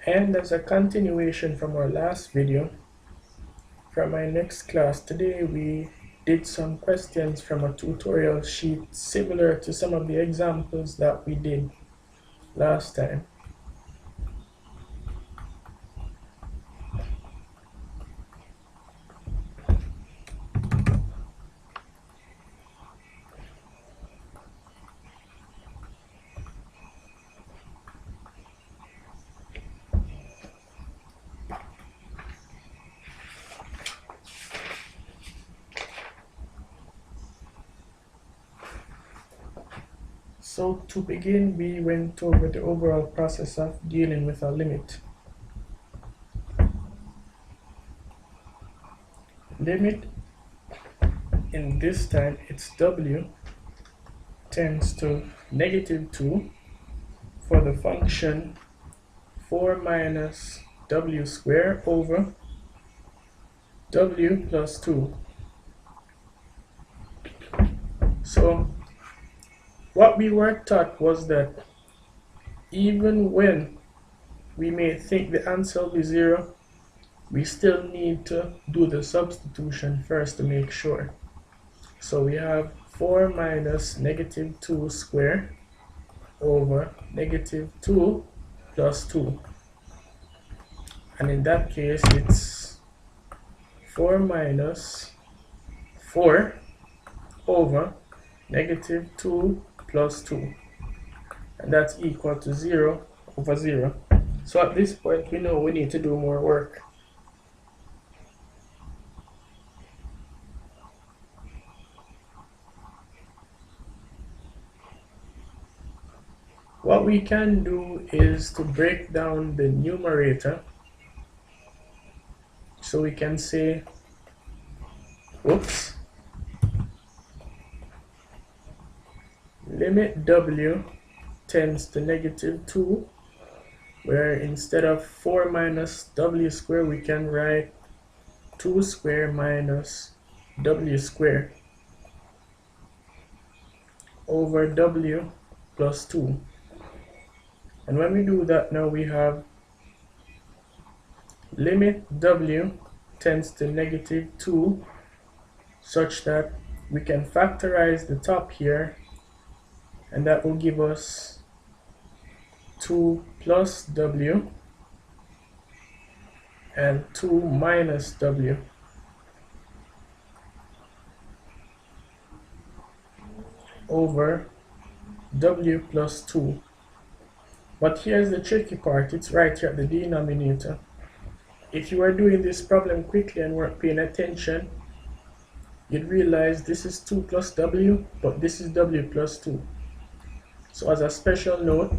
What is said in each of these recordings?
And as a continuation from our last video, from my next class today, we did some questions from a tutorial sheet similar to some of the examples that we did last time. So to begin, we went over the overall process of dealing with a limit. Limit, in this time, it's w tends to -2 for the function 4 minus w squared over w plus 2. So what we were taught was that even when we may think the answer will be 0, we still need to do the substitution first to make sure. So we have 4 minus -2 squared over -2 plus 2. And in that case, it's 4 minus 4 over -2 plus 2. And that's equal to 0 over 0. So at this point, we know we need to do more work. What we can do is to break down the numerator. So we can say, oops, limit w tends to -2, where instead of 4 minus w squared, we can write 2 squared minus w squared over w plus 2. And when we do that, now we have limit w tends to -2 such that we can factorize the top here, and that will give us 2 plus w and 2 minus w over w plus 2. But here's the tricky part, it's right here at the denominator. If you are doing this problem quickly and weren't paying attention, you'd realize this is 2 plus w, but this is w plus 2. So as a special note,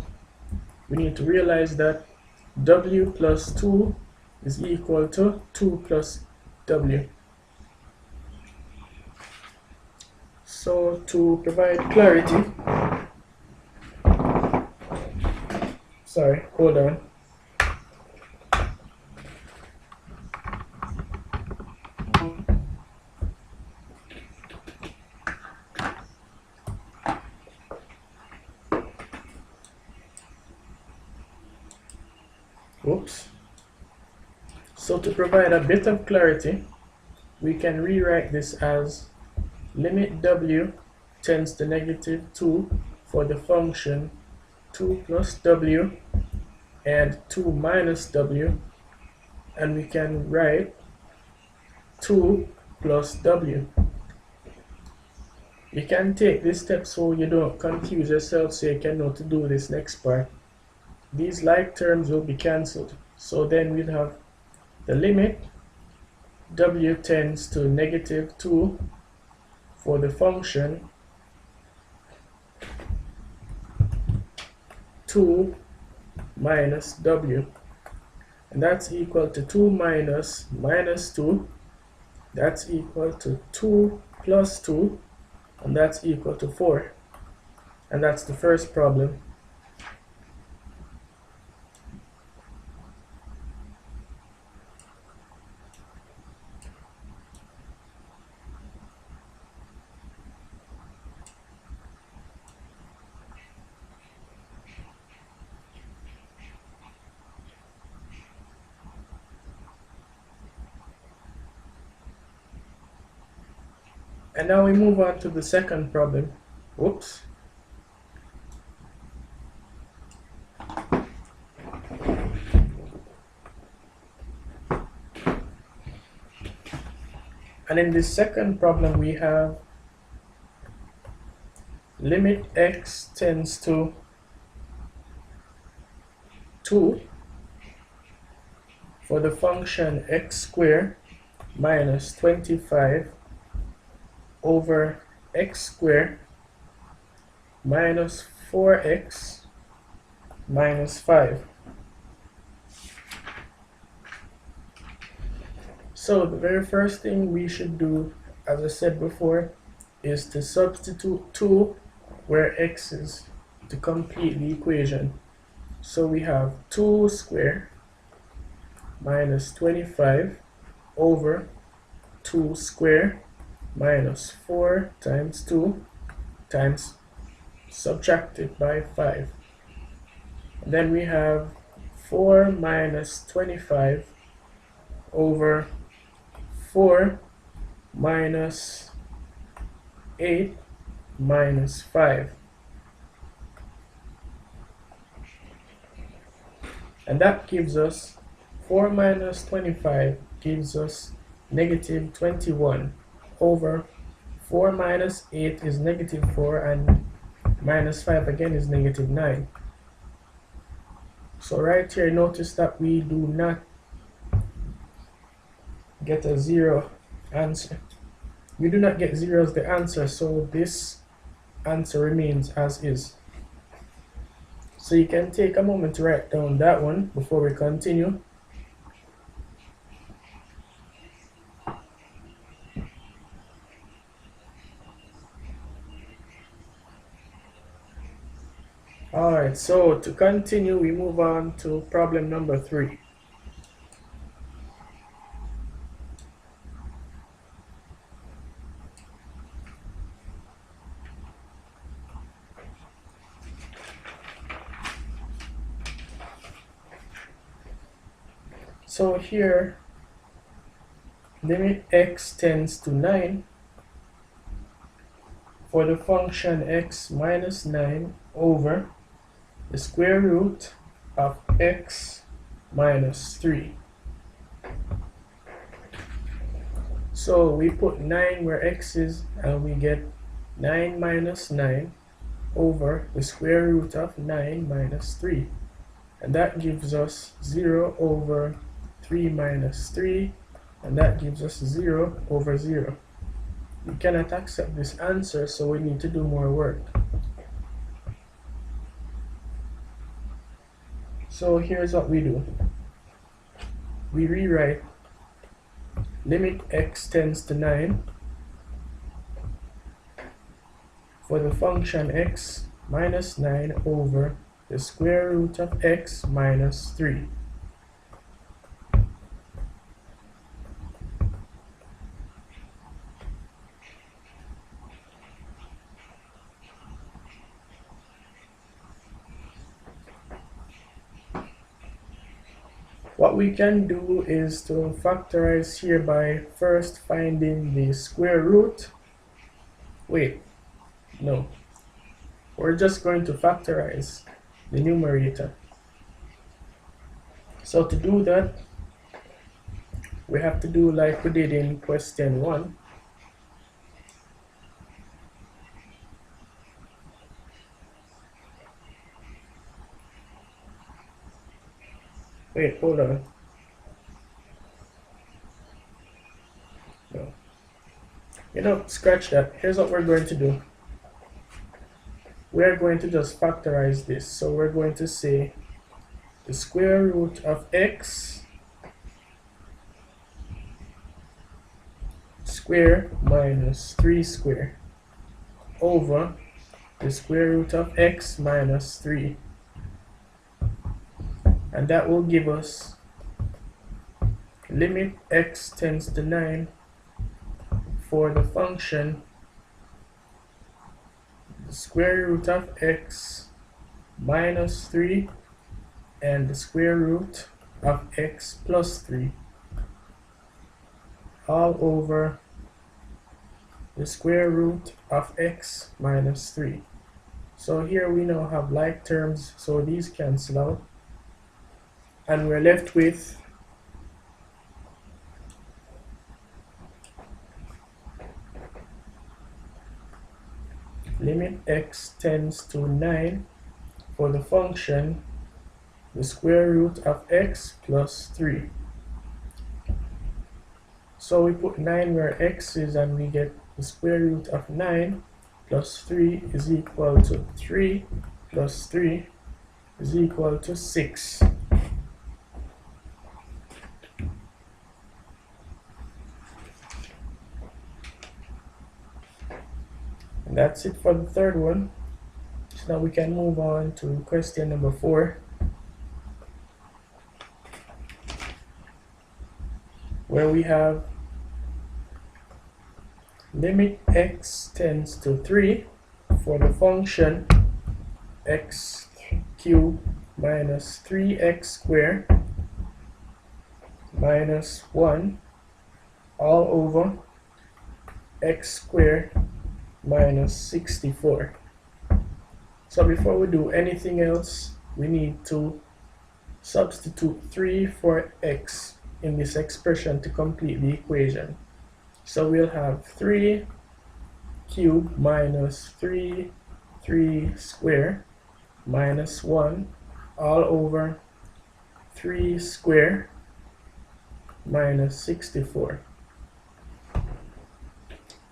we need to realize that w plus 2 is equal to 2 plus w. So to provide clarity, sorry, hold on. Oops. So to provide a bit of clarity, we can rewrite this as limit w tends to -2 for the function 2 plus w and 2 minus w, and we can write 2 plus w. You can take this step so you don't confuse yourself, so you can know to do this next part. These like terms will be cancelled, so then we'll have the limit w tends to -2 for the function 2 minus w, and that's equal to 2 minus -2, that's equal to 2 plus 2, and that's equal to 4. And that's the first problem. And now we move on to the second problem. Whoops. And in this second problem, we have limit x tends to 2 for the function x squared minus 25 over x squared minus 4x minus 5. So the very first thing we should do, as I said before, is to substitute 2 where x is to complete the equation. So we have 2 squared minus 25 over 2 squared minus 4 times 2 times subtracted by 5. And then we have 4 minus 25 over 4 minus 8 minus 5. And that gives us 4 minus 25 gives us negative 21 over 4 minus 8 is negative 4 and minus 5 again is negative 9. So right here, notice that we do not get a 0 answer. We do not get 0 as the answer, so this answer remains as is. So you can take a moment to write down that one before we continue. Alright, so to continue, we move on to problem number 3. So here, limit x tends to 9 for the function x minus 9 over the square root of x minus 3. So we put 9 where x is and we get 9 minus 9 over the square root of 9 minus 3. And that gives us 0 over 3 minus 3, and that gives us 0 over 0. We cannot accept this answer, so we need to do more work. So here's what we do. We rewrite limit x tends to 9 for the function x minus 9 over the square root of x minus 3. What we can do is to factorize here by first finding the square root. Wait, no. We're just going to factorize the numerator. So to do that, we have to do like we did in question 1. Wait, hold on. No. You know, scratch that. Here's what we're going to do. We're going to just factorize this. So we're going to say the square root of x square minus 3 square over the square root of x minus 3. And that will give us limit x tends to 9 for the function the square root of x minus 3 and the square root of x plus 3 all over the square root of x minus 3. So here we now have like terms, so these cancel out, and we're left with limit x tends to 9 for the function the square root of x plus 3. So we put 9 where x is, and we get the square root of 9 plus 3 is equal to 3 plus 3 is equal to 6. And that's it for the third one. So now we can move on to question number 4, where we have limit x tends to 3 for the function x cubed minus 3x squared minus 1 all over x squared minus 64. So before we do anything else, we need to substitute 3 for x in this expression to complete the equation. So we'll have 3 cubed minus 3 squared minus 1 all over 3 squared minus 64.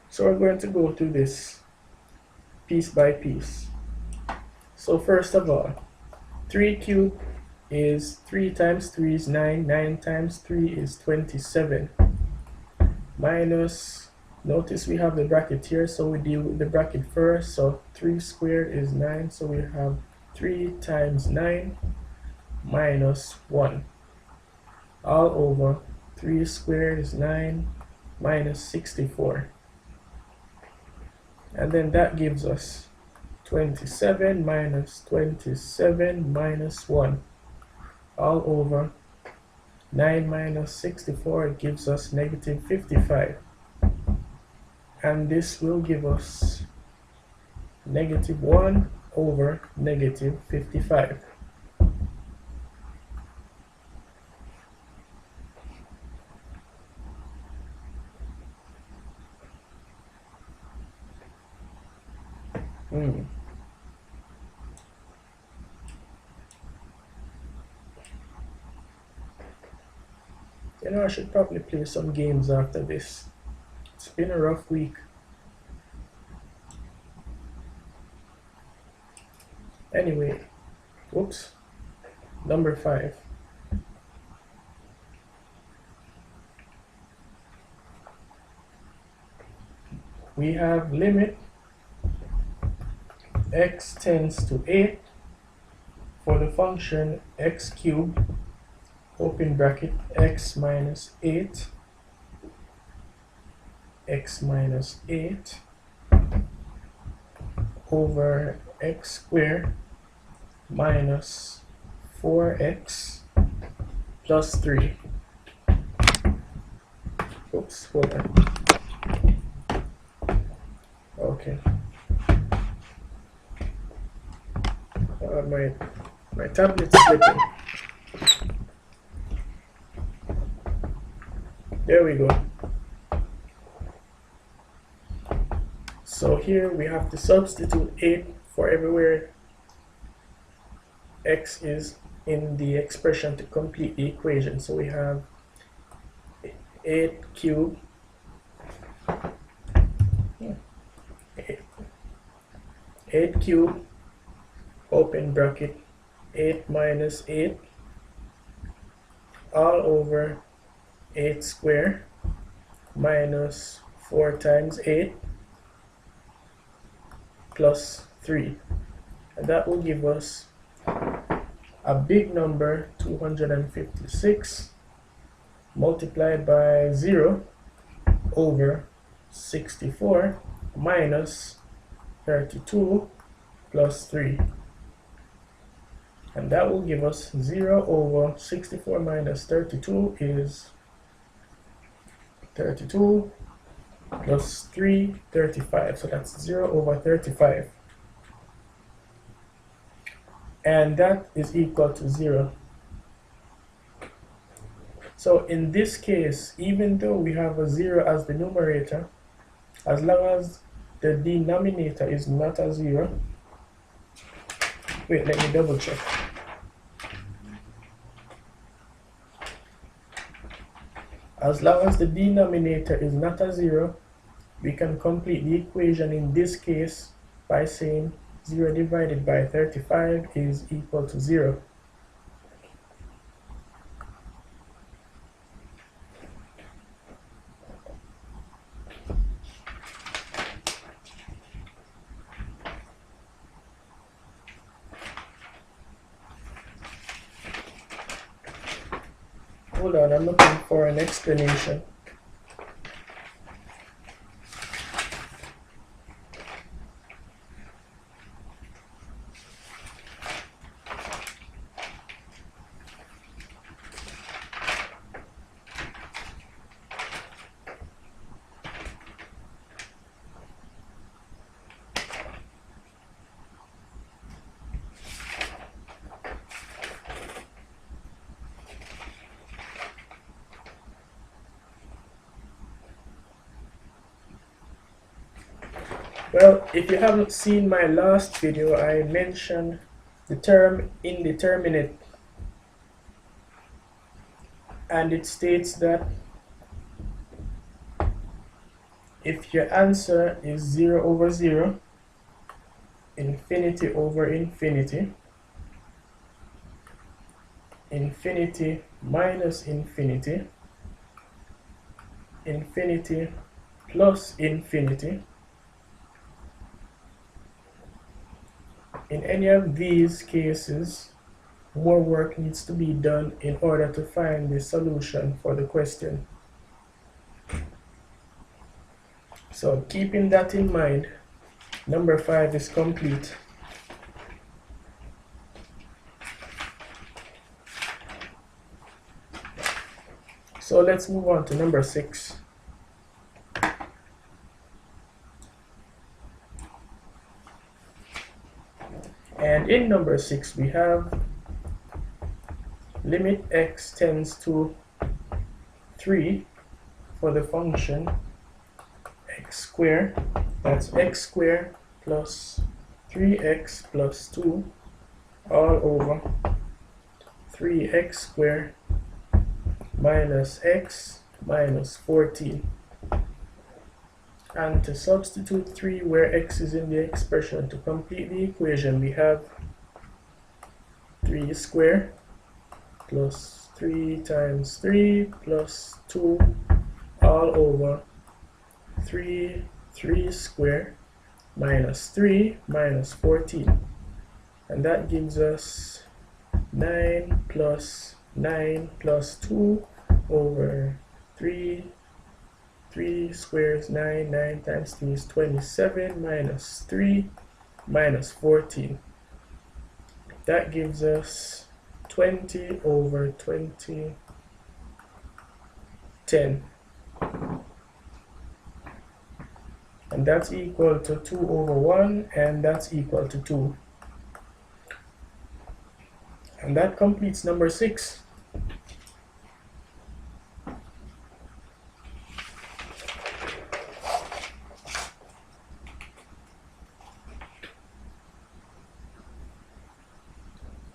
So we're going to go through this piece by piece. So first of all, 3 cubed is 3 times 3 is 9, 9 times 3 is 27, minus, notice we have the bracket here, so we deal with the bracket first. So 3 squared is 9, so we have 3 times 9 minus 1 all over 3 squared is 9 minus 64. And then that gives us 27 minus 27 minus 1 all over 9 minus 64. It gives us negative 55. And this will give us negative 1 over negative 55. You know, I should probably play some games after this. It's been a rough week. Anyway, whoops, number 5. We have limit x tends to 8 for the function x cubed open bracket x minus 8 over x squared minus 4x plus 3. Oops, hold on. Okay. My tablet's slipping. There we go. So here we have to substitute 8 for everywhere x is in the expression to complete the equation. So we have 8 cubed 8 cubed open bracket 8 minus 8 all over 8 squared minus 4 times 8 plus 3, and that will give us a big number 256 multiplied by 0 over 64 minus 32 plus 3, and that will give us 0 over 64 minus 32 is 32 plus 3/35. So that's 0/35. And that is equal to 0. So in this case, even though we have a 0 as the numerator, as long as the denominator is not a 0, wait, let me double check. As long as the denominator is not a 0, we can complete the equation in this case by saying 0 divided by 35 is equal to 0. Hold on, I'm looking for an explanation. Well, if you haven't seen my last video, I mentioned the term indeterminate, and it states that if your answer is 0/0, infinity over infinity, infinity minus infinity, infinity plus infinity, in any of these cases, more work needs to be done in order to find the solution for the question. So keeping that in mind, number 5 is complete. So let's move on to number 6. And in number 6, we have limit x tends to 3 for the function x squared. That's x squared plus 3x plus 2 all over 3x squared minus x minus 14. And to substitute 3 where x is in the expression to complete the equation, we have 3 squared plus 3 times 3 plus 2 all over 3 squared minus 3 minus 14. And that gives us 9 plus 2 over 3 squares 9 times 3 is 27 minus 3 minus 14. That gives us 20 over 20 10, and that's equal to 2 over 1, and that's equal to 2. And that completes number 6.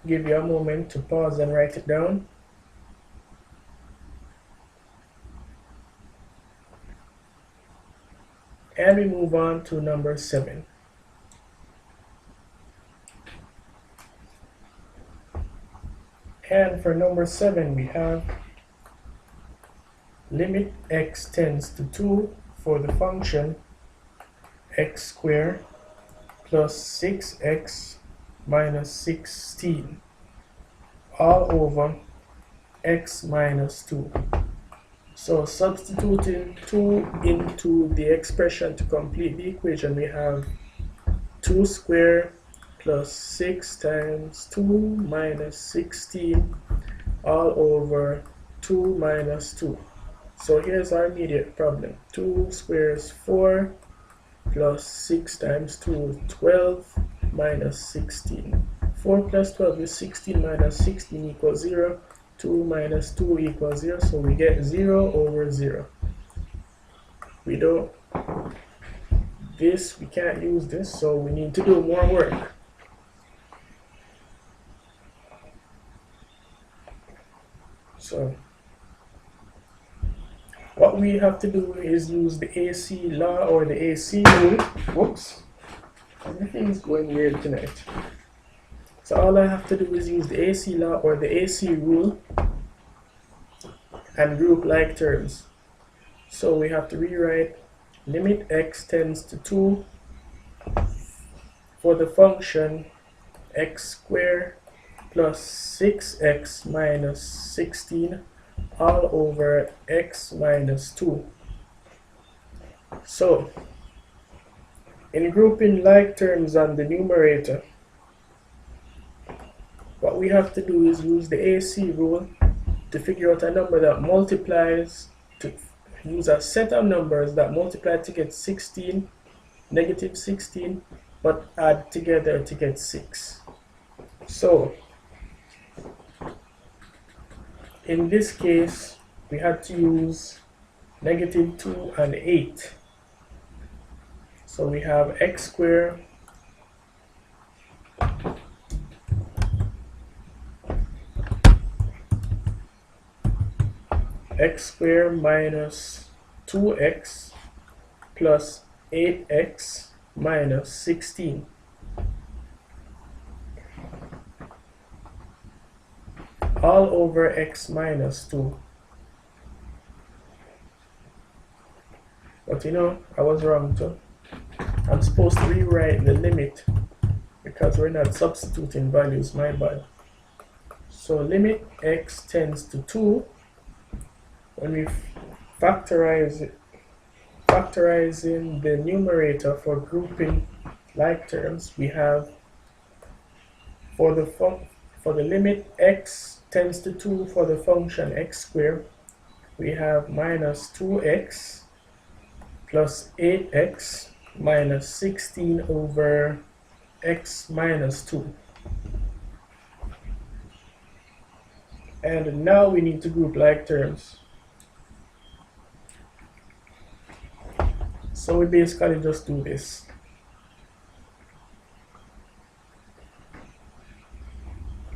Give you a moment to pause and write it down. And we move on to number 7. And for number 7, we have limit x tends to 2 for the function x squared plus 6x minus 16 all over x minus 2. So substituting 2 into the expression to complete the equation, we have 2 squared plus 6 times 2 minus 16 all over 2 minus 2. So here's our immediate problem. 2 squares 4 plus 6 times 2 is 12 minus 16. 4 plus 12 is 16 minus 16 equals 0. 2 minus 2 equals 0. So we get 0 over 0. We can't use this, so we need to do more work. So what we have to do is use the AC law or the AC rule. Whoops, everything's going weird tonight. So all I have to do is use the AC law or the AC rule and group like terms. So we have to rewrite limit x tends to 2 for the function x squared plus 6x minus 16 all over x minus 2. So in grouping like terms on the numerator, what we have to do is use the AC rule to figure out a number that multiplies, to use a set of numbers that multiply to get 16, negative 16, but add together to get 6. So in this case, we had to use negative 2 and 8. So we have x squared minus 2x plus 8x minus 16. All over x minus 2. But you know, I was wrong too. I'm supposed to rewrite the limit because we're not substituting values, my bad. So limit x tends to 2. When we factorizing the numerator for grouping like terms, we have for the limit x tends to 2 for the function x squared, we have minus 2x plus 8x minus 16 over x minus 2. And now we need to group like terms. So we basically just do this.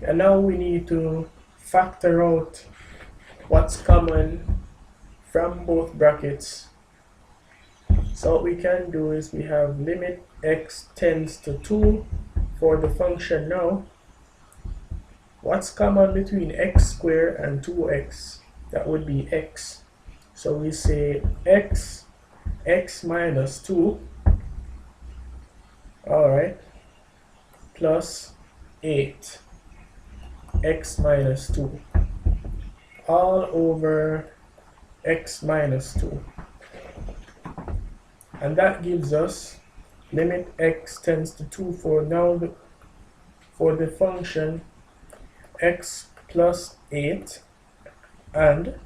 And now we need to factor out what's common from both brackets. So what we can do is we have limit x tends to 2 for the function now. What's common between x squared and 2x? That would be x. So we say x minus 2, alright, plus 8 x minus 2 all over x minus 2. And that gives us limit x tends to 2 for the function x plus 8 and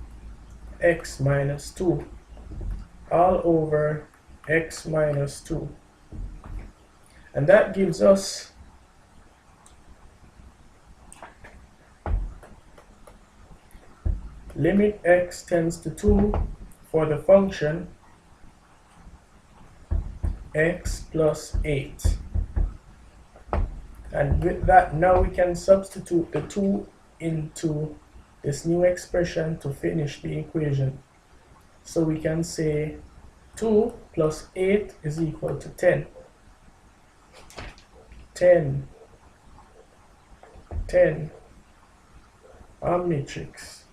x minus 2 all over x minus 2. And that gives us limit x tends to 2 for the function x plus 8. And with that, now we can substitute the 2 into this new expression to finish the equation. So we can say 2 plus 8 is equal to 10. 10 omnitrix.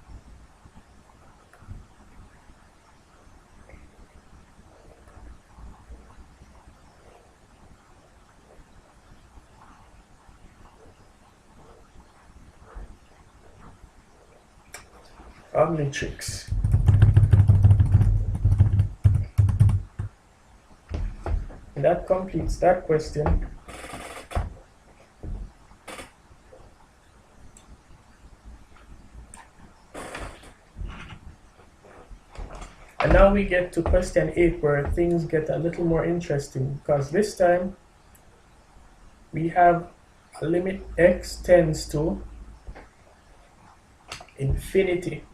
Omnitrix. And that completes that question. now we get to question 8 where things get a little more interesting, because this time we have a limit x tends to infinity.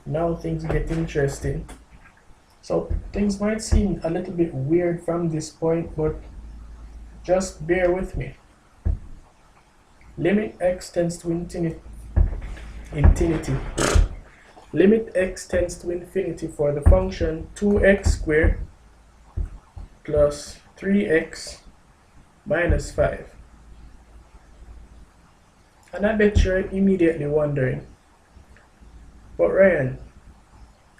Now things get interesting. So things might seem a little bit weird from this point, but just bear with me. Limit x tends to infinity. Limit x tends to infinity for the function 2x squared plus 3x minus 5. And I bet you're immediately wondering, but Ryan,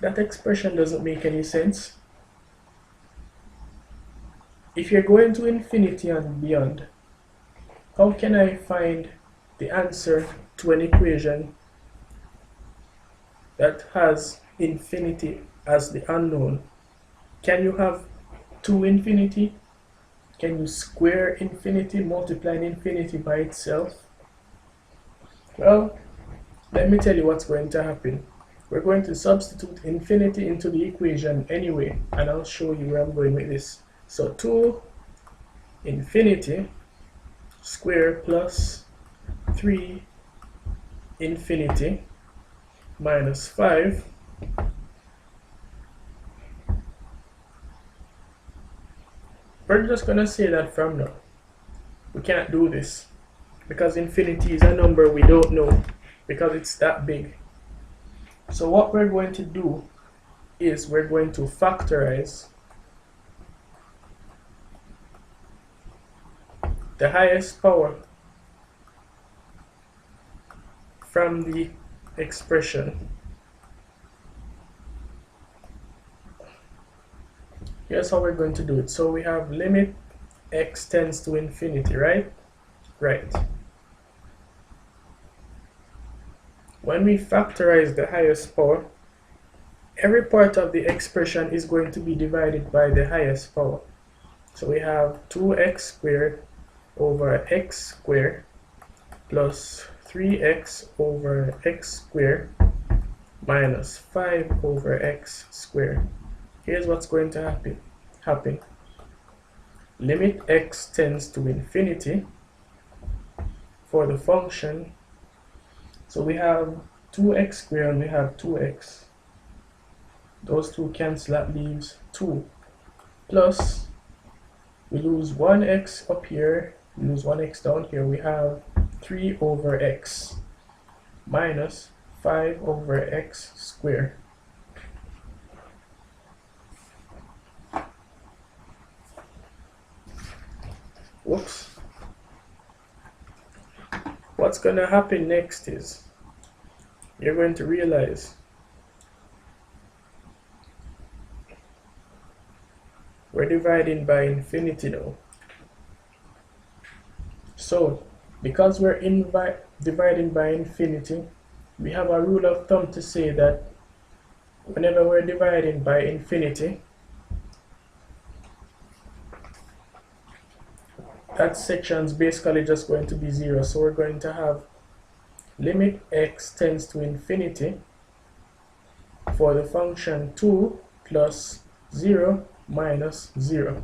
that expression doesn't make any sense. If you're going to infinity and beyond, how can I find the answer to an equation that has infinity as the unknown? Can you have 2 infinity? Can you square infinity, multiplying infinity by itself? Well, let me tell you what's going to happen. We're going to substitute infinity into the equation anyway, and I'll show you where I'm going with this. So 2 infinity square plus 3 infinity minus 5 we're just going to say that from now. We can't do this because infinity is a number we don't know because it's that big. So what we're going to do is we're going to factorize the highest power from the expression. Here's how we're going to do it. So we have limit x tends to infinity, right? Right. When we factorize the highest power, every part of the expression is going to be divided by the highest power. So we have 2x squared over x squared plus 3x over x squared minus 5 over x squared. Here's what's going to happen. Limit x tends to infinity for the function. So we have 2x squared and we have 2x. Those two cancel, that leaves 2. Plus, we lose 1x up here, we lose 1x down here. We have 3 over x minus 5 over x squared. Whoops. What's going to happen next is you're going to realize we're dividing by infinity now. So because we're dividing by infinity, we have a rule of thumb to say that whenever we're dividing by infinity, that section is basically just going to be 0. So we're going to have limit x tends to infinity for the function 2 plus 0 minus 0.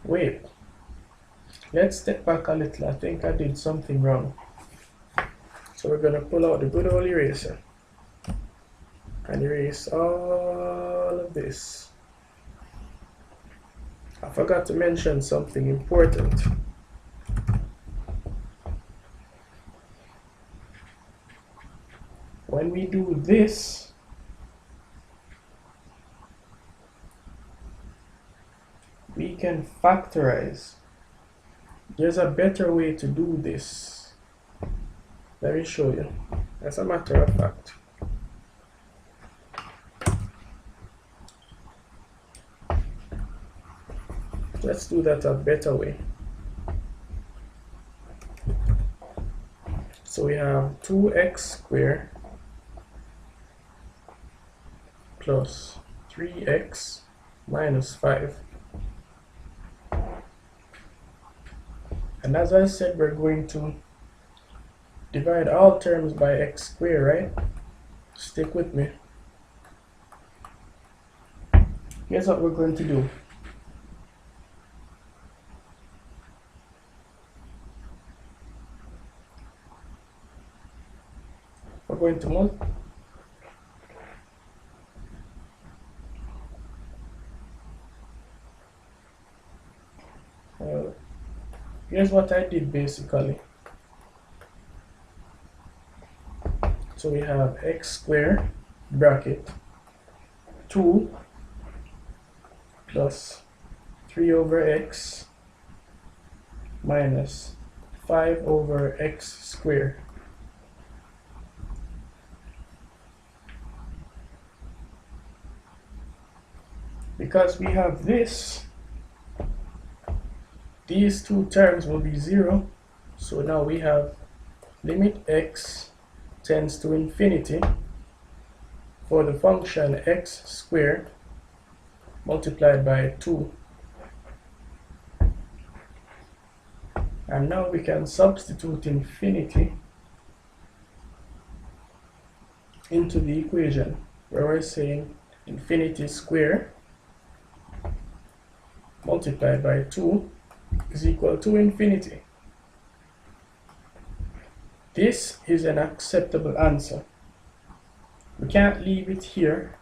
Wait, let's step back a little. I think I did something wrong. So we're going to pull out the good old eraser and erase all of this. I forgot to mention something important. When we do this, we can factorize. There's a better way to do this. Let me show you. As a matter of fact, let's do that a better way. So we have 2x squared plus 3x minus 5. And as I said, we're going to divide all terms by x squared, right? Stick with me. Here's what we're going to do. We're going to multiply. Here's what I did basically. So we have x squared bracket 2 plus 3 over x minus 5 over x squared. Because we have this, these two terms will be 0. So now we have limit x tends to infinity for the function x squared multiplied by 2. And now we can substitute infinity into the equation where we're saying infinity squared multiplied by 2 is equal to infinity. This is an acceptable answer. We can't leave it here.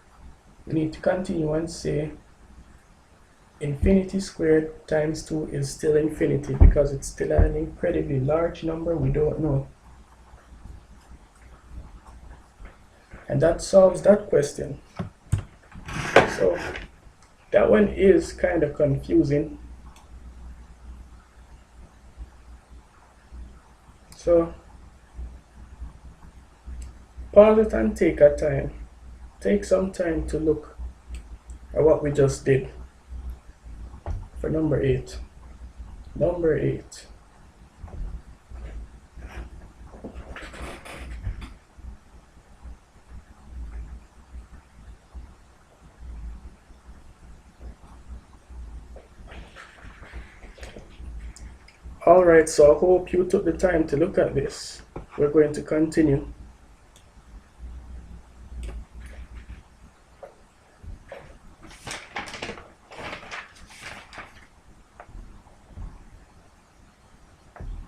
We need to continue and say infinity squared times 2 is still infinity because it's still an incredibly large number we don't know. And that solves that question. So that one is kind of confusing. So pause it and take a time. Take some time to look at what we just did for number 8. Number 8. Alright, so I hope you took the time to look at this. We're going to continue.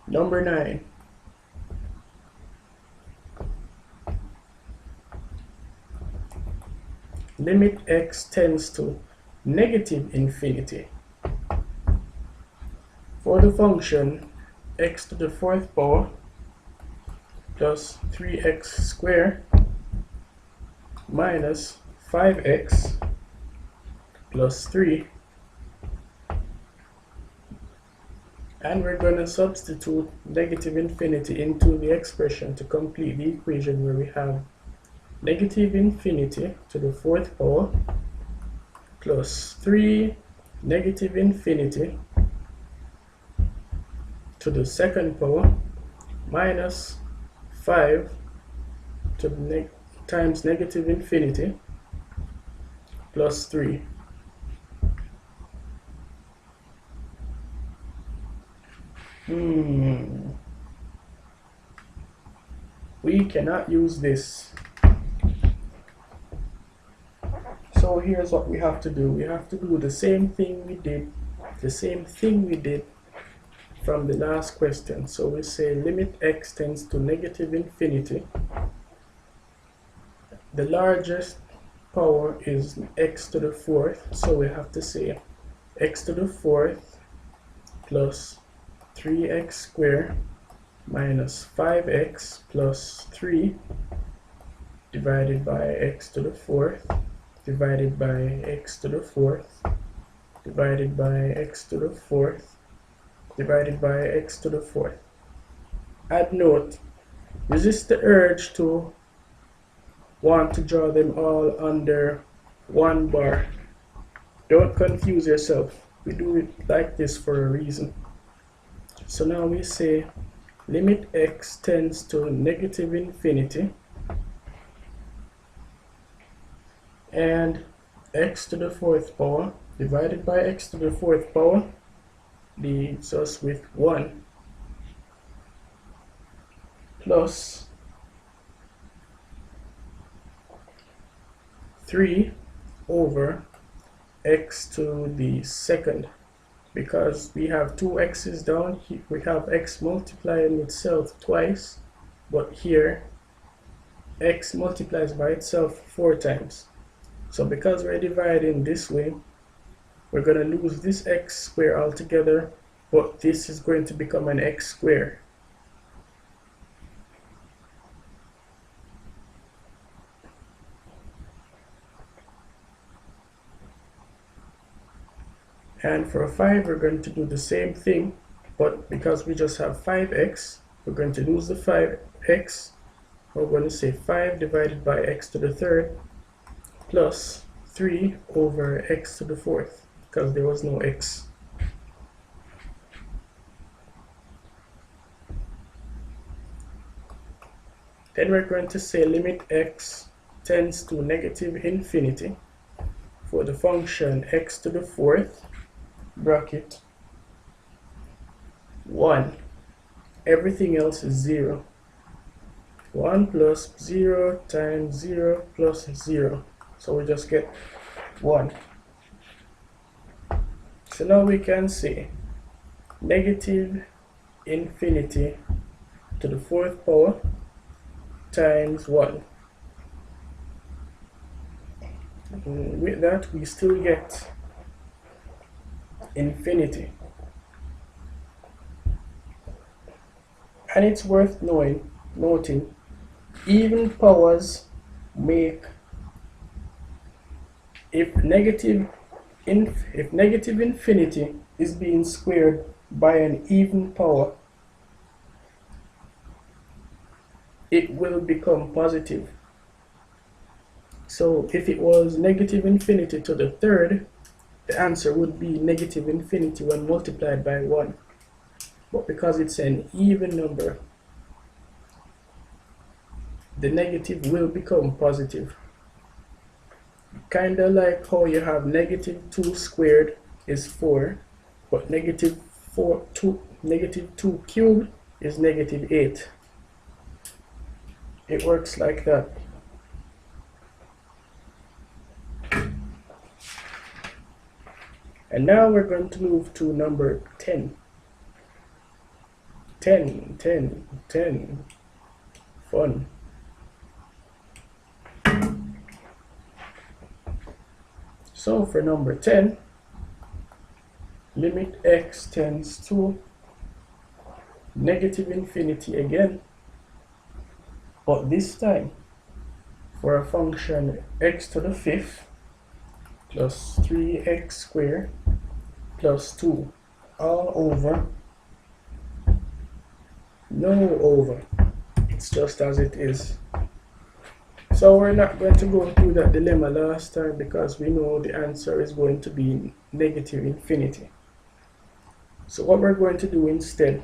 Number 9. Limit x tends to negative infinity for the function x to the 4th power plus 3x squared minus 5x plus 3. And we're going to substitute negative infinity into the expression to complete the equation where we have negative infinity to the 4th power plus 3 negative infinity to the 2nd power minus 5 to the times negative infinity plus 3. We cannot use this. So here's what we have to do. We have to do the same thing we did from the last question. So we say limit x tends to negative infinity. The largest power is x to the 4th, so we have to say x to the 4th plus 3x squared minus 5x plus 3 divided by x to the 4th divided by x to the 4th divided by x to the 4th divided by x to the 4th. Add note, resist the urge to want to draw them all under one bar. Don't confuse yourself. We do it like this for a reason. So now we say limit x tends to negative infinity, and x to the fourth power divided by x to the fourth power leaves us with 1 plus 3 over x to the second. Because we have two x's down, we have x multiplying itself twice, but here x multiplies by itself 4 times. So because we're dividing this way, we're going to lose this x squared altogether, but this is going to become an x squared. And for 5, we're going to do the same thing, but because we just have 5x, we're going to lose the 5x. We're going to say 5 divided by x to the third plus 3 over x to the fourth, because there was no x. Then we're going to say limit x tends to negative infinity for the function x to the fourth bracket 1. Everything else is 0. 1 plus 0 times 0 plus 0. So we just get 1. So now we can say negative infinity to the fourth power times 1. And with that, we still get infinity. And it's worth noting, even powers make, if negative infinity is being squared by an even power, it will become positive. So if it was negative infinity to the third, the answer would be negative infinity when multiplied by 1. But because it's an even number, the negative will become positive. Kinda like how you have negative 2 squared is 4, but negative 2 cubed is negative 8. It works like that. And now we're going to move to number 10. 10. Fun. So for number 10, limit x tends to negative infinity again, but this time for a function x to the fifth plus 3x squared plus 2 all over, no over, it's just as it is. So we're not going to go through that dilemma last time because we know the answer is going to be negative infinity. So what we're going to do instead,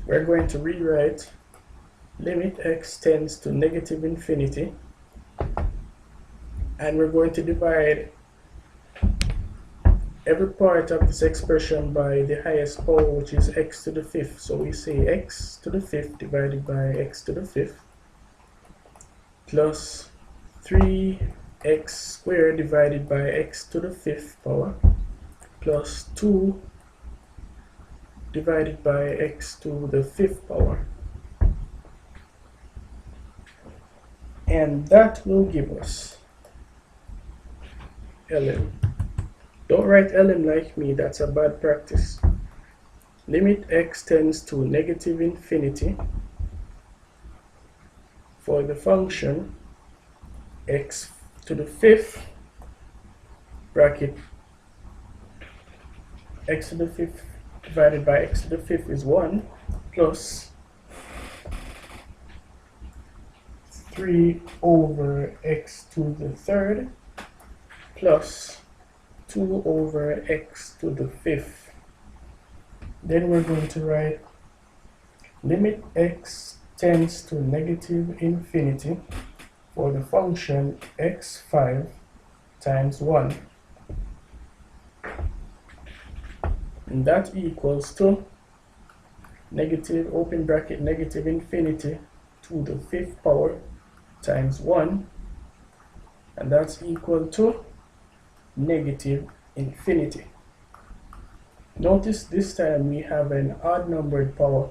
we're going to rewrite limit x tends to negative infinity, and we're going to divide every part of this expression by the highest power, which is x to the fifth. So we say x to the fifth divided by x to the fifth plus 3x squared divided by x to the fifth power plus 2 divided by x to the fifth power. And that will give us ln. Don't write ln like me, that's a bad practice. Limit x tends to negative infinity for the function x to the fifth bracket x to the fifth divided by x to the fifth is 1 plus 3 over x to the third plus 2 over x to the fifth. Then we're going to write limit x tends to negative infinity for the function x5 times 1, and that equals to negative, open bracket, negative infinity to the 5th power times 1, and that's equal to negative infinity. Notice this time we have an odd numbered power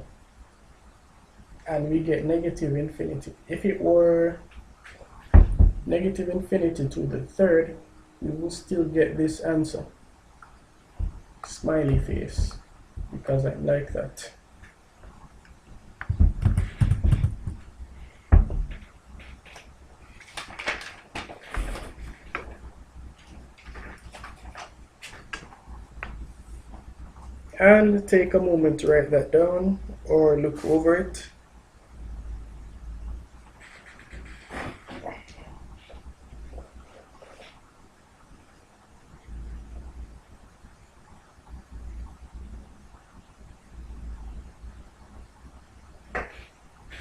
and we get negative infinity. If it were negative infinity to the 3rd, we will still get this answer. Smiley face, because I like that. And take a moment to write that down or look over it.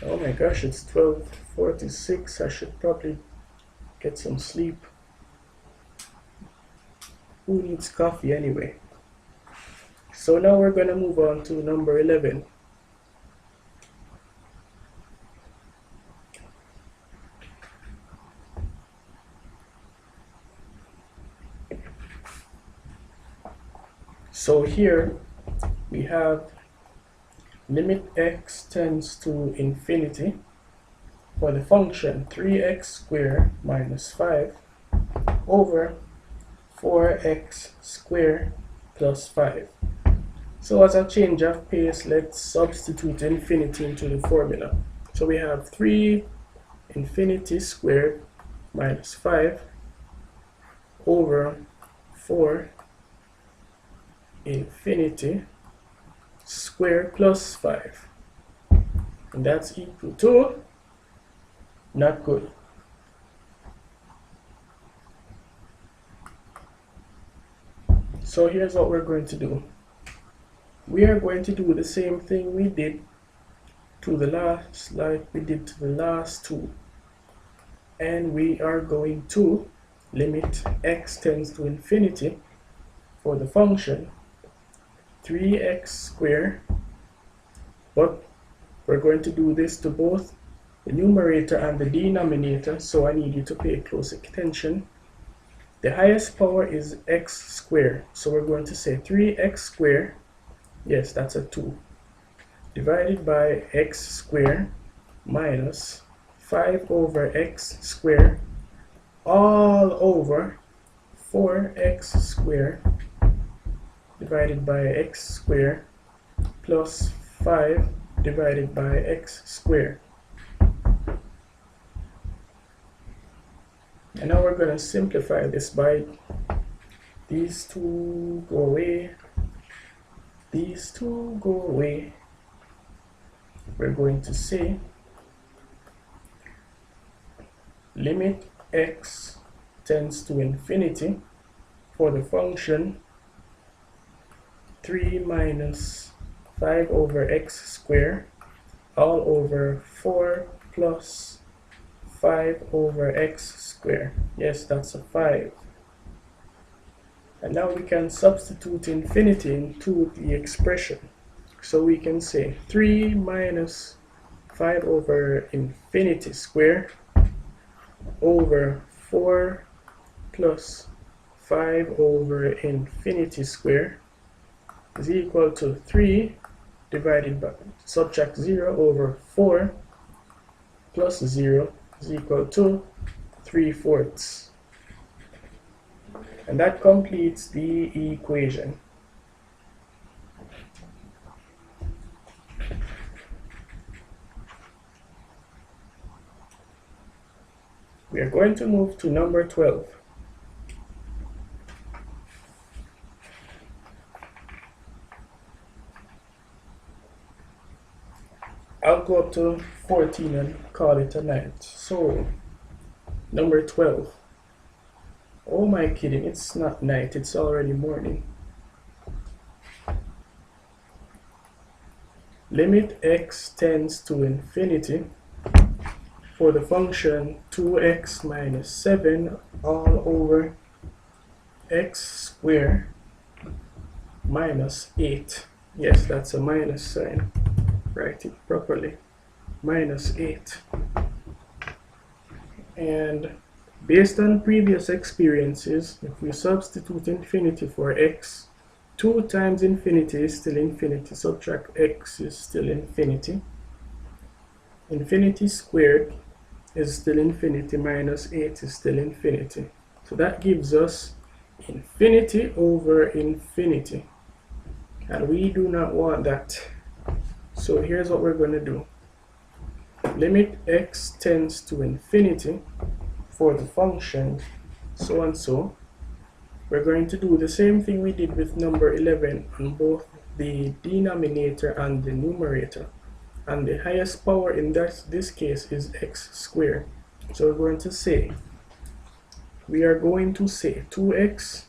Oh my gosh, it's 12:46. I should probably get some sleep. Who needs coffee anyway? So now we're going to move on to number 11. So here we have limit x tends to infinity for the function 3x squared minus 5 over 4x squared plus 5. So as a change of pace, let's substitute infinity into the formula. So we have 3 infinity squared minus 5 over 4 infinity squared plus 5. And that's equal to not good. So here's what we're going to do. We are going to do the same thing we did to the last, like we did to the last two. And we are going to limit x tends to infinity for the function 3x squared, but we're going to do this to both the numerator and the denominator, so I need you to pay close attention. The highest power is x squared, so we're going to say 3x squared, yes, that's a 2, divided by x squared minus 5 over x squared all over 4x squared divided by x squared plus 5 divided by x squared. And now we're going to simplify this by these two go away, these two go away. We're going to say limit x tends to infinity for the function 3 minus 5 over x squared all over 4 plus 5 over x squared. Yes, that's a 5. And now we can substitute infinity into the expression. So we can say 3 minus 5 over infinity squared over 4 plus 5 over infinity squared is equal to 3 divided by, subtract 0 over 4 plus 0 is equal to 3/4. And that completes the equation. We are going to move to number 12. I'll go up to 14 and call it a night. So, number 12. Oh my kidding, it's not night, it's already morning. limit x tends to infinity for the function 2x minus 7 all over x squared minus 8. Yes, that's a minus sign. Write it properly. Minus 8. And based on previous experiences, if we substitute infinity for x, 2 times infinity is still infinity. Subtract x is still infinity. Infinity squared is still infinity, minus 8 is still infinity. So that gives us infinity over infinity. And we do not want that. So here's what we're going to do. Limit x tends to infinity for the function so and so. We're going to do the same thing we did with number 11 on both the denominator and the numerator. And the highest power in this case is x squared. So we're going to say 2x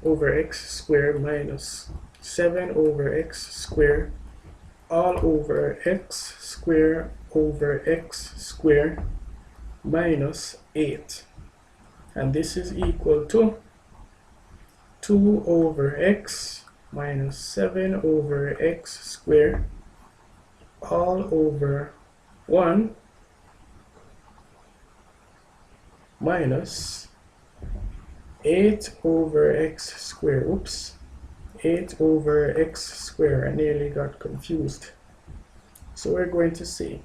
over x squared minus 7 over x squared all over x squared over x squared minus 8. And this is equal to 2 over x minus 7 over x squared all over 1 minus 8 over x squared. Oops. 8 over x squared. I nearly got confused. So we're going to say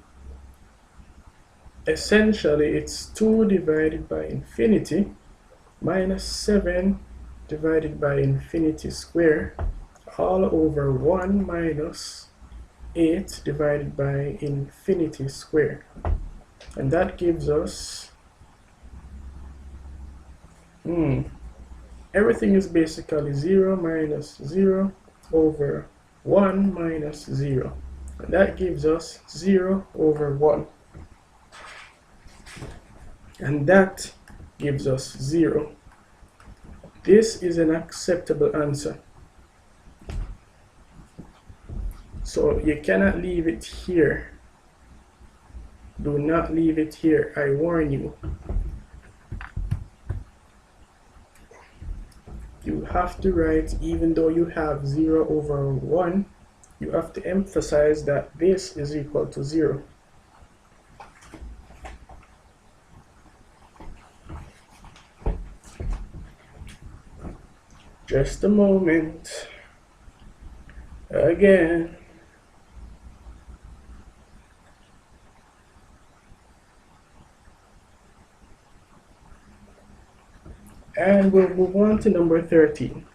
essentially it's 2 divided by infinity minus 7 divided by infinity squared all over 1 minus 8 divided by infinity squared. And that gives us everything is basically 0 minus 0 over 1 minus 0. And that gives us 0 over 1. And that gives us 0. This is an acceptable answer. So you cannot leave it here. Do not leave it here, I warn you. You have to write, even though you have 0 over 1, you have to emphasize that this is equal to 0. Just a moment. Again. And we'll move on to number 13.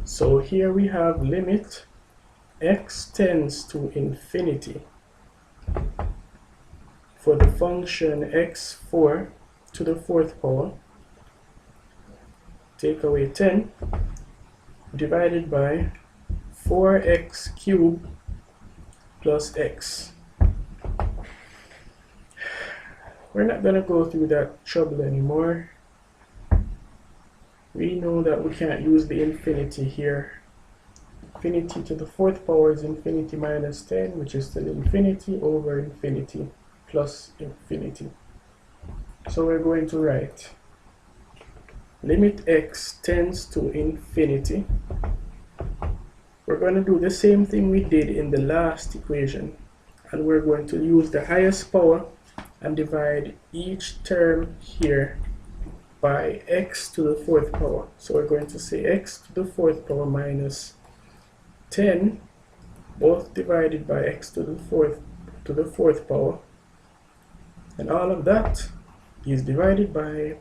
So here we have limit x tends to infinity for the function x4 to the 4th power, take away 10, divided by 4x cubed plus x. We're not going to go through that trouble anymore. We know that we can't use the infinity here. Infinity to the 4th power is infinity minus 10, which is still infinity over infinity plus infinity. So we're going to write limit x tends to infinity. We're going to do the same thing we did in the last equation, and we're going to use the highest power and divide each term here by x to the 4th power. So we're going to say x to the 4th power minus 10, both divided by x to the 4th power, and all of that is divided by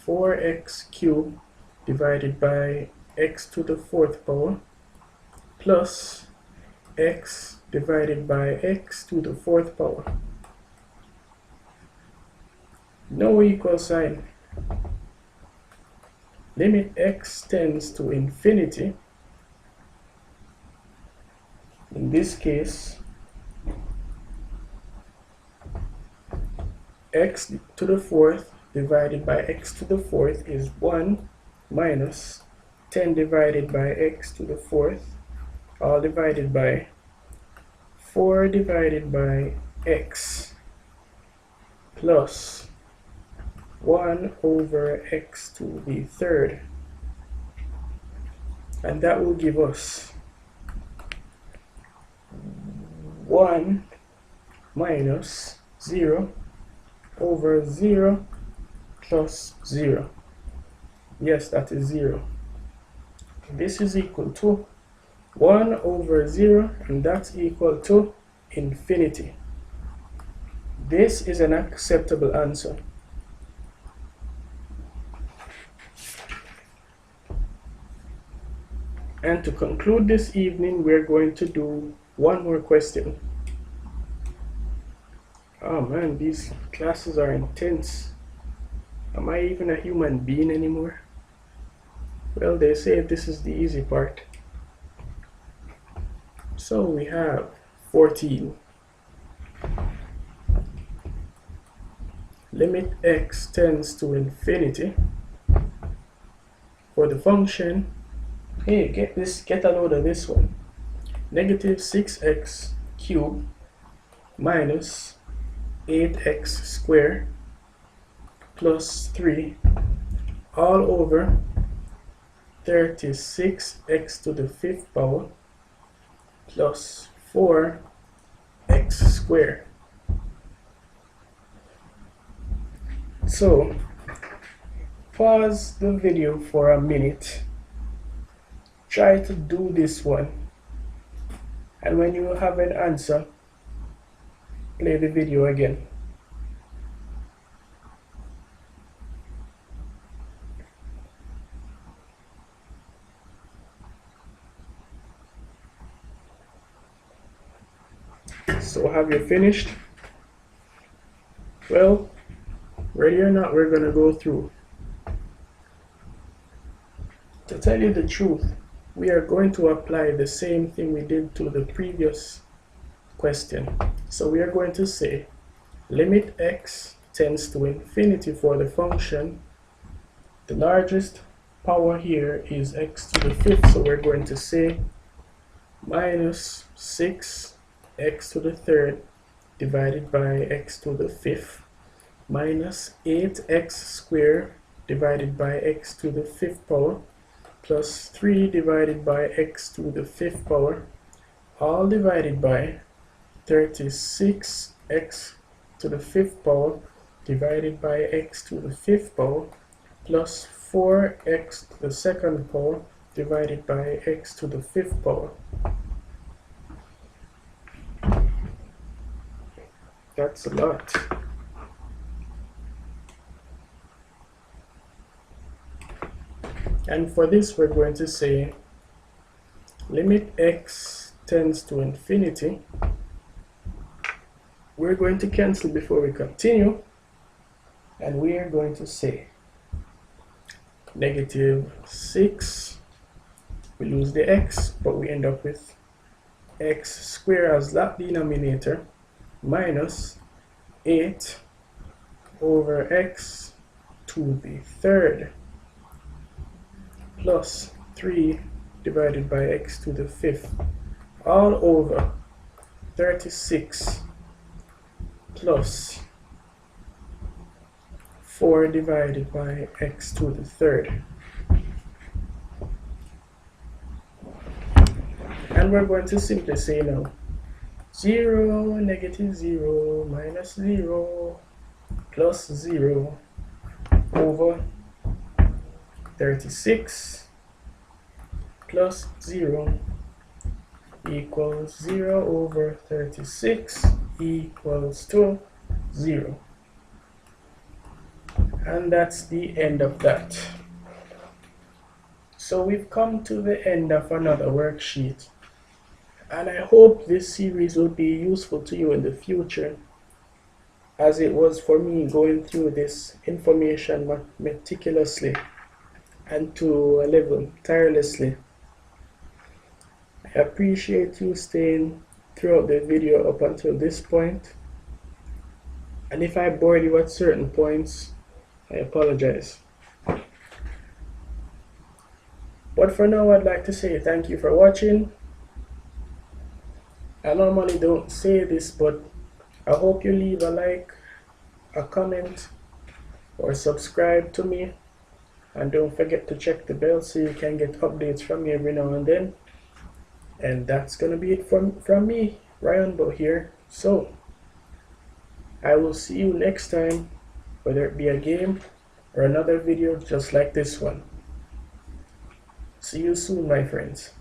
4x cubed divided by x to the 4th power plus x divided by x to the 4th power. No equal sign. Limit x tends to infinity. In this case, x to the fourth divided by x to the fourth is 1 minus 10 divided by x to the fourth, all divided by 4 divided by x plus 1 over x to the third. And that will give us 1 minus 0 over 0 plus 0. Yes, that is 0. This is equal to 1 over 0, and that's equal to infinity. This is an acceptable answer. And to conclude this evening, we're going to do one more question. Oh man, these classes are intense. Am I even a human being anymore? Well, they say this is the easy part. So we have 14. Limit x tends to infinity for the function. Hey, get a load of this one. Negative 6x cubed minus 8x squared plus 3 all over 36x to the 5th power plus 4x squared. So pause the video for a minute. Try to do this one, and when you have an answer, play the video again. So have you finished? Well, ready or not, we're gonna go through. To tell you the truth, we are going to apply the same thing we did to the previous question. So we are going to say limit x tends to infinity for the function. The largest power here is x to the 5th, so we're going to say minus 6x to the 3rd divided by x to the 5th minus 8x squared divided by x to the 5th power plus 3 divided by x to the 5th power, all divided by 36x to the 5th power divided by x to the 5th power plus 4x to the 2nd power divided by x to the 5th power. That's a lot. And for this, we're going to say limit x tends to infinity. We're going to cancel before we continue, and we are going to say negative 6. We lose the x, but we end up with x squared as that denominator minus 8 over x to the 3rd plus 3 divided by x to the 5th all over 36 plus 4 divided by x to the 3rd. And we're going to simply say now 0, negative 0, minus 0, plus 0 over 36 plus 0 equals 0 over 36 equals to 0. And that's the end of that. So we've come to the end of another worksheet, and I hope this series will be useful to you in the future, as it was for me going through this information meticulously and to a level tirelessly. I appreciate you staying throughout the video up until this point. And if I bored you at certain points, I apologize. But for now, I'd like to say thank you for watching. I normally don't say this, but I hope you leave a like, a comment, or subscribe to me. And don't forget to check the bell so you can get updates from me every now and then. And that's gonna be it from me, Ryan Bo here. So I will see you next time, whether it be a game or another video just like this one. See you soon, my friends.